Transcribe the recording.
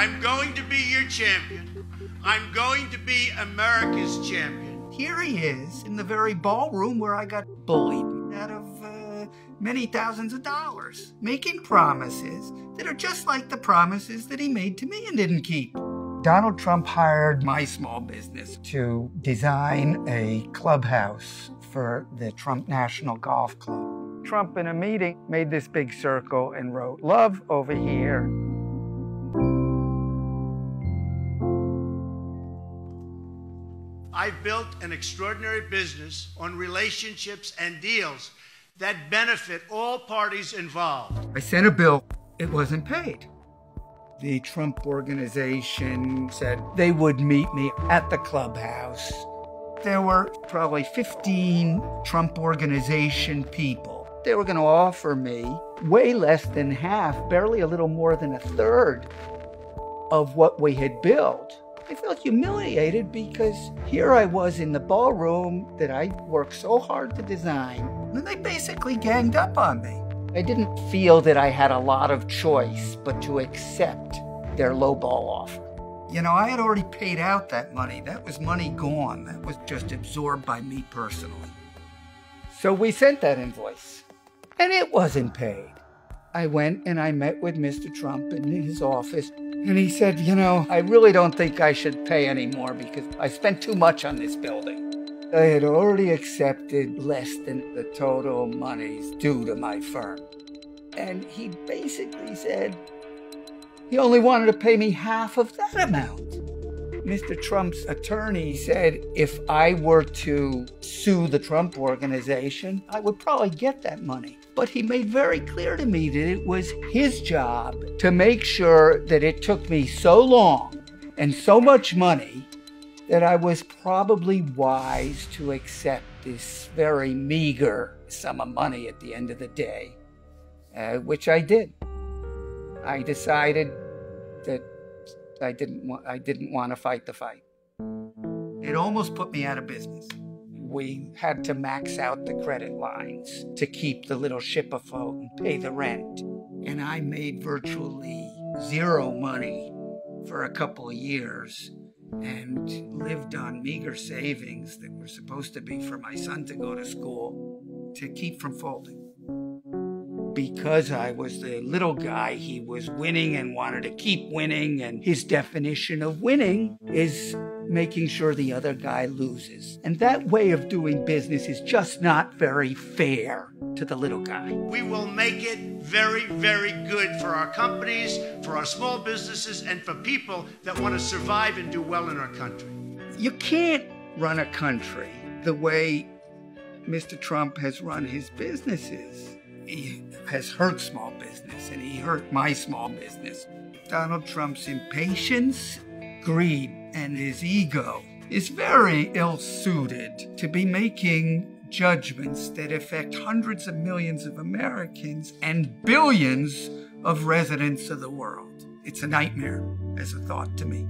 I'm going to be your champion. I'm going to be America's champion. Here he is in the very ballroom where I got bullied out of many thousands of dollars, making promises that are just like the promises that he made to me and didn't keep. Donald Trump hired my small business to design a clubhouse for the Trump National Golf Club. Trump, in a meeting, made this big circle and wrote, "Love over here." I've built an extraordinary business on relationships and deals that benefit all parties involved. I sent a bill. It wasn't paid. The Trump organization said they would meet me at the clubhouse. There were probably 15 Trump organization people. They were going to offer me way less than half, barely a little more than a third of what we had built. I felt humiliated because here I was in the ballroom that I worked so hard to design, and they basically ganged up on me. I didn't feel that I had a lot of choice but to accept their lowball offer. You know, I had already paid out that money. That was money gone. That was just absorbed by me personally. So we sent that invoice, and it wasn't paid. I went and I met with Mr. Trump in his office, and he said, "You know, I really don't think I should pay anymore because I spent too much on this building." I had already accepted less than the total monies due to my firm. And he basically said he only wanted to pay me half of that amount. Mr. Trump's attorney said if I were to sue the Trump organization, I would probably get that money. But he made very clear to me that it was his job to make sure that it took me so long and so much money that I was probably wise to accept this very meager sum of money at the end of the day, which I did. I decided that I didn't want to fight the fight. It almost put me out of business. We had to max out the credit lines to keep the little ship afloat and pay the rent. And I made virtually zero money for a couple of years and lived on meager savings that were supposed to be for my son to go to school to keep from folding. Because I was the little guy, he was winning and wanted to keep winning, and his definition of winning is making sure the other guy loses. And that way of doing business is just not very fair to the little guy. We will make it very, very good for our companies, for our small businesses, and for people that want to survive and do well in our country. You can't run a country the way Mr. Trump has run his businesses. He has hurt small business, and he hurt my small business. Donald Trump's impatience, greed, and his ego is very ill-suited to be making judgments that affect hundreds of millions of Americans and billions of residents of the world. It's a nightmare as a thought to me.